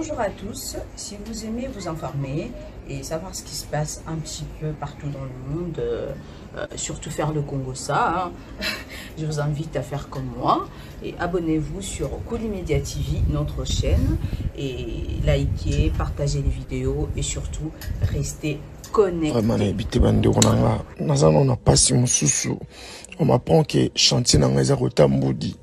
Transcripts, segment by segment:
Bonjour à tous, si vous aimez vous informer et savoir ce qui se passe un petit peu partout dans le monde, surtout faire le Congo ça, hein, je vous invite à faire comme moi et abonnez-vous sur Colimedia TV, notre chaîne, et likez, partagez les vidéos et surtout restez connectés. Vraiment, on a passé mon sous. On m'apprend que chantier n'a pas été moudi.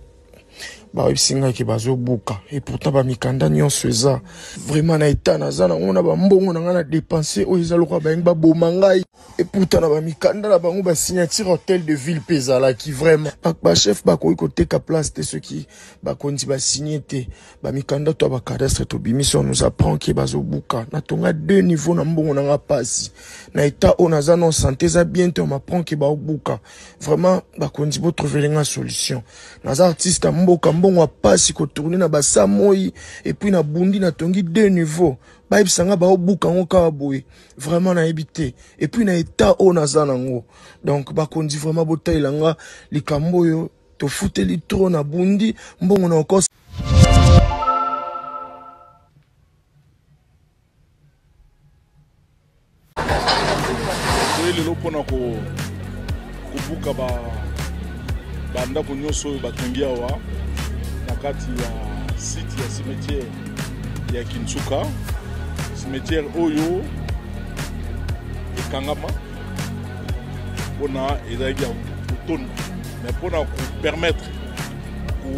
Bah singa ki bazo buka et pourtant ba mikanda nyonso eza vraiment na état na zana on a ba mbongo na ngana dépenser o ezalo kwa ba ngba bomangai et pourtant na ba mikanda na bango ba signature hôtel de ville pezala qui vraiment ba chef ba ko côté ka place de ceux qui ba konti ba signer te ba mikanda to ba cadastre to bimission nous apprend que bazo buka na tonga deux niveaux na mbongo na nga pasi na état on a zana santé za bien te on m'apprend que ba buka vraiment ba konti bo trouver une solution na artiste mboka mbongo pasi ko tourner na basa moi et puis na bundi na tongi deux niveaux ba ibsanga ba obuka ngoka boye vraiment na ebité et puis na état o na zanango donc ba kondi vraiment botailanga likambo yo to futeli trop na bundi mbongo na okos lelo pona ko buka ba ndako nyonso batongi awa nakati ya site ya cimetière ya Kinsuka, cimetière oyo ekangama pona ezaki ya kotona mais pona ko permettre ko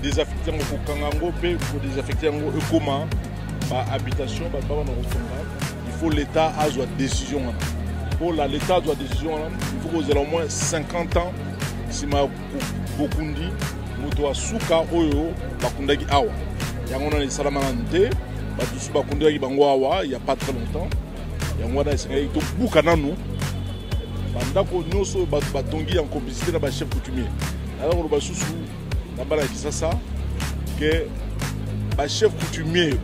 désaffecter ngo kangango pe ko désaffecter ngo ekoma ba habitation ba baba na kotonga il faut l'état a soit décision pour l'état doit décision il faut que au moins 50 ans si ma bokundi moto asuka oyo bakundaki awa yango na salama nante batusu bakundaki bango awa il y a pas très longtemps yango na esengai to buka nanu bandako nyonso batongi en complicité na ba chef coutumier alors ba susu na bana kisasa que ba chef coutumier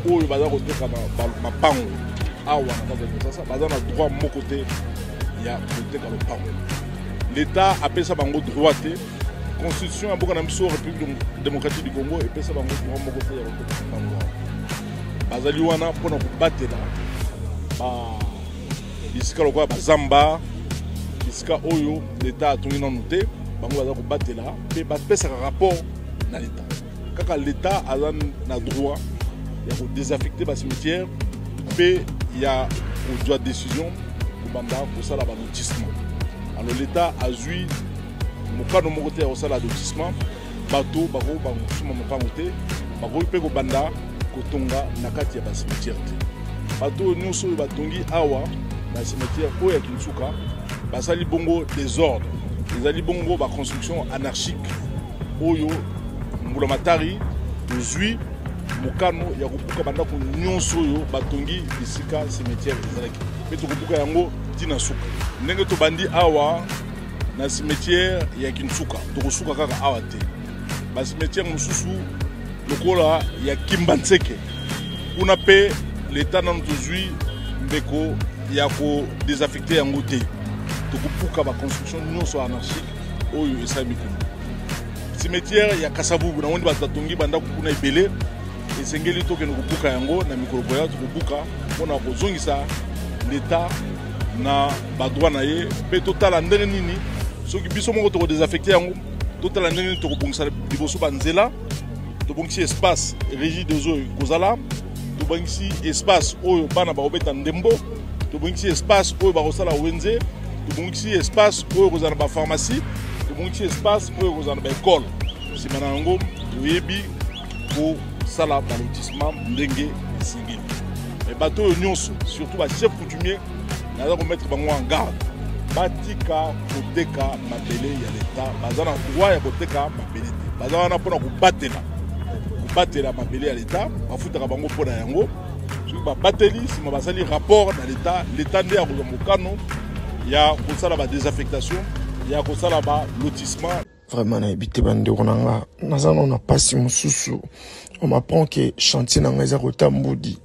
oyo baza koteka na mapango awa na kisasa baza na droit mon côté ya koteka le pango l'état appelle ça bango droit te constitution ya mboka na biso République démocratique du Congo epesa bango droit moko te ya koteka pango bazali wana mpona kobatela bisika lokola bazamba bisika oyo l'état atongi nanu te bango baza kobatela mpe bapesaka rapport na l'état kaka l'état aza na droit ya kodésaffecter bacimetière mpe ya kozwa décision kobanda kosala balotissement. Alors l'État a joué mon cas de mon côté au salaire lotissement bateau bako bango mon pangote bako pe ko banda kotonga nakati ya cimetière bateau nyonso batongi awa na cimetière oyo ya Kinsuka basali bongo désordre ezali bongo ba construction anarchique oyo mbula matari ozui mokano ya kobuka banda ko nyonso oyo batongi bisika cimetière ezalaki pe to kobuka yango tina suka ndenge to bandi awa na cimetière ya Kinsuka to kosuka kaka awa te ba cimetière mususu lokola ya Kimbantseke kuna pe l'état na ntozui mbeko ya ko désaffecter yango te to kobuka ba construction nyonso anarchique oyo esami kuna cimetière ya Kasavubu na wondi batatongi banda kuna ebele esengeli to keno kobuka yango na mikolo ya to kobuka pona kozongisa l'état na badroit na ye pe total ndenge nini soki biso moko to désaffecter yango total ndenge nini to kobongisa liboso banzela to bongisi espace régie des eaux kozala to bongisi espace oyo bana ba obeta ndembo to bongisi espace oyo ba kosala wenze to bongisi espace oyo kozala ba pharmacie to bongisi espace oyo kozala ba école simana yango toyebi ko sala ba lotissement ndenge esingi mais bateau nyonso surtout ba chef coutumier naza ko mettre bango en garde batika koteka mabele ya l'état baza na droit ya koteka mabele te baza wana mpona kobatela mabele ya l'état bafutaka bango mpona yango soki babateli nsima basali rapport na l'état nde ya kozwa mokano ya kosala badésaffectation ya kosala balotissement. Vraiment na ebite bandeko na nga naza na pasi mosusu on m'apprend que chantier na nga eza kota mbudi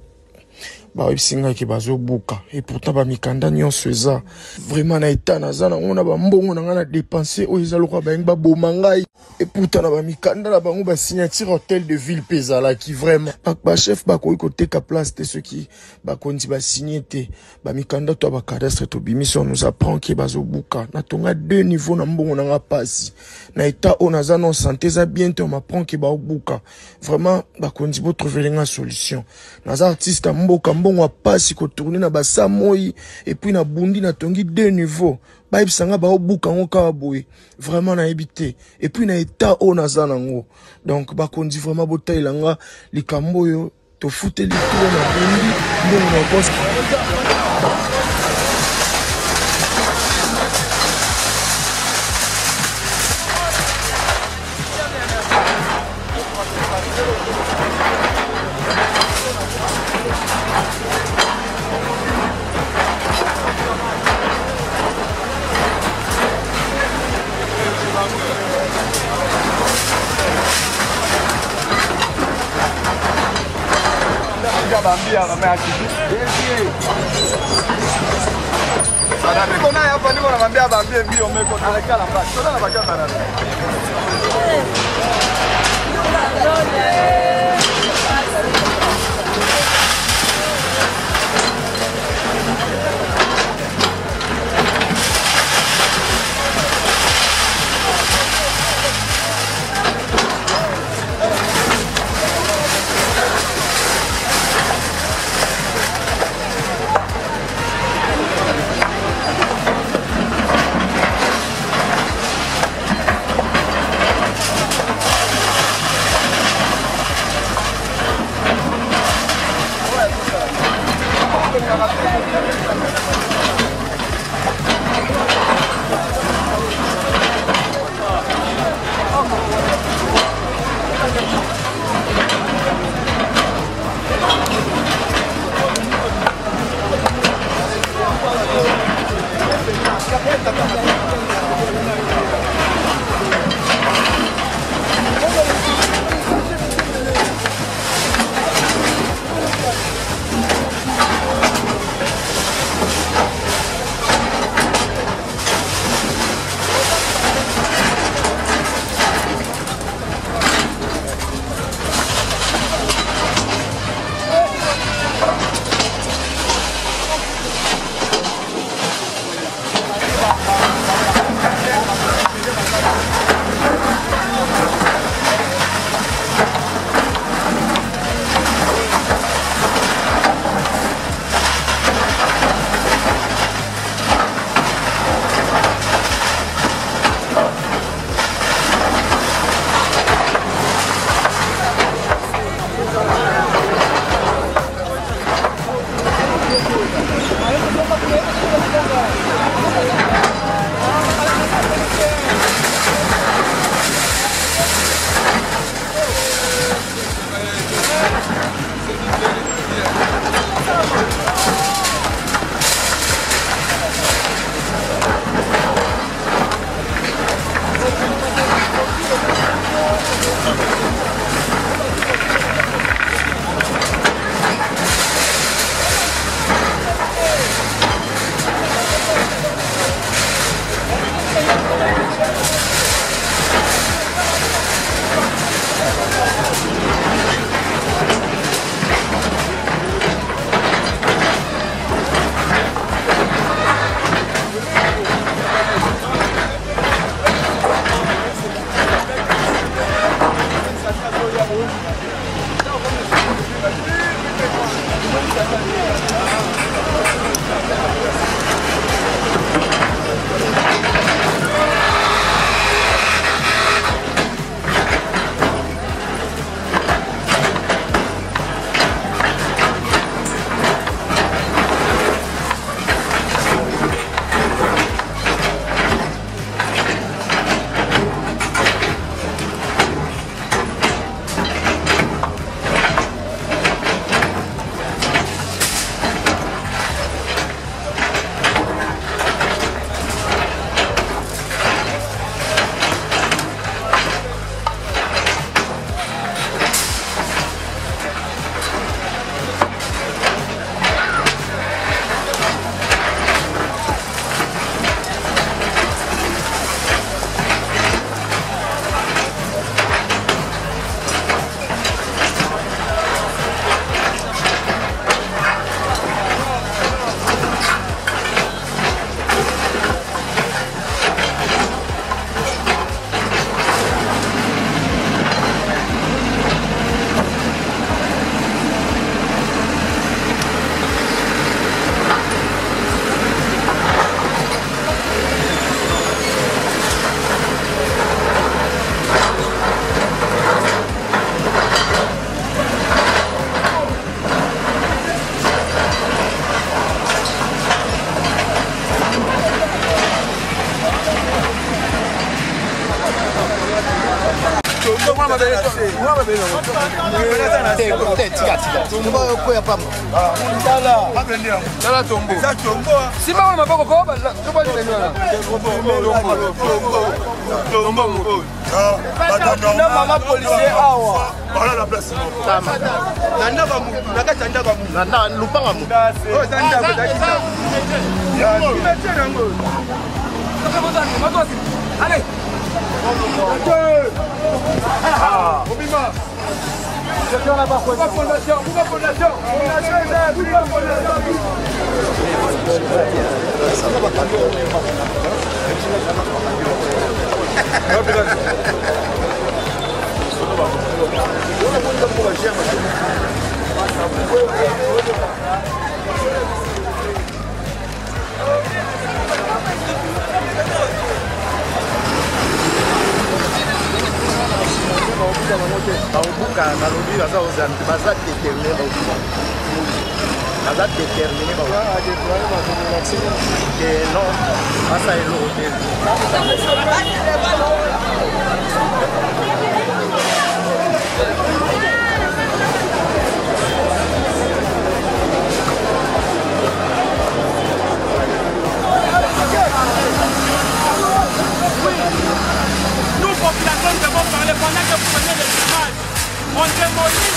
baoyebisinga ke bazobuka et pourtant bamikanda nyonso eza vraiment na état naza nango na bambongo na nga na dépense oyo eza lokola bayengi baboma ngai et pourtant na bamikanda na bango basignature hôtel de ville mpe ezalaki vraiment bachef bakoki koteka place te soki bakonzi basigne te bamikanda to ya bacadastre tobimisi on nous apprend ke bazobuka na tonga 2 niveaux na mbongo na nga pasi na état oyo naza non santé eza bien te on m'apprend ke baobuka vraiment bakonzi botrouver nga solution naza artiste ya mboka mbongo ya pasi kotourne na basa moi et puis na bundi na tongi 2 niveaux baibisanga baobuka ngo kaka boye vraiment nayebi te et puis na état oyo naza nango donc bakonzi vraiment botalela nga likambo oyo tofuteli tour na bundi mbongo na poste Bambia wameaki. Ana niko naye hapa niko namwambia bambie mbio meko anakaa namba. Sasa na bakia bana. Allez. Nous, population, devons parler pendant que vous prenez les images. On démolit.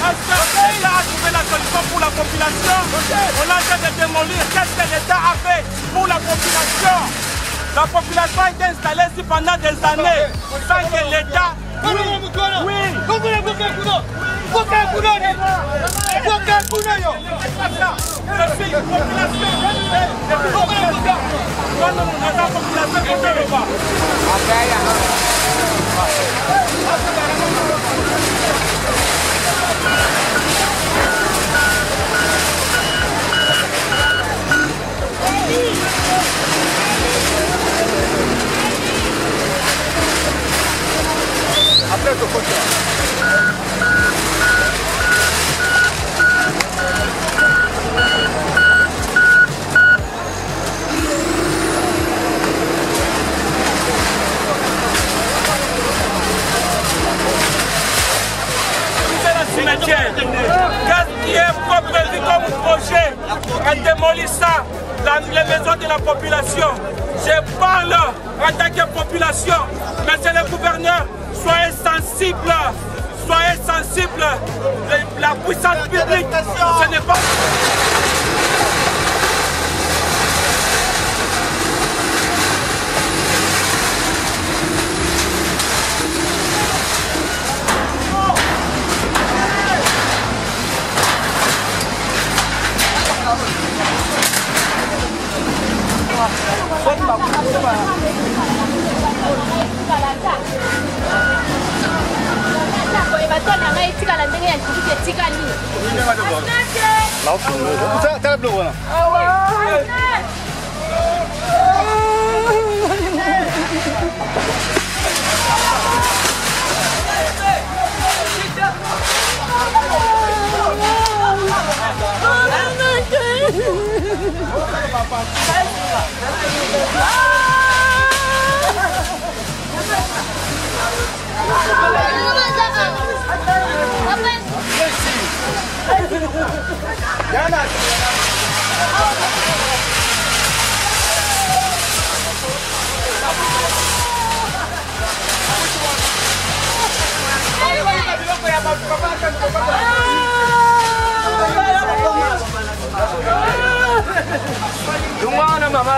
Est-ce que l'État a trouvé la solution pour la population? On a fait de démolir. Qu'est-ce que l'État a fait pour la population? La population a été installée ici pendant des années sans que l'État... Après, je qu'est-ce qui est prévu comme projet en démolissant les maisons de la population? Je parle en tant que population, monsieur le gouverneur, soyez sensible, soyez sensible. La puissance publique, ce n'est pas... Mama,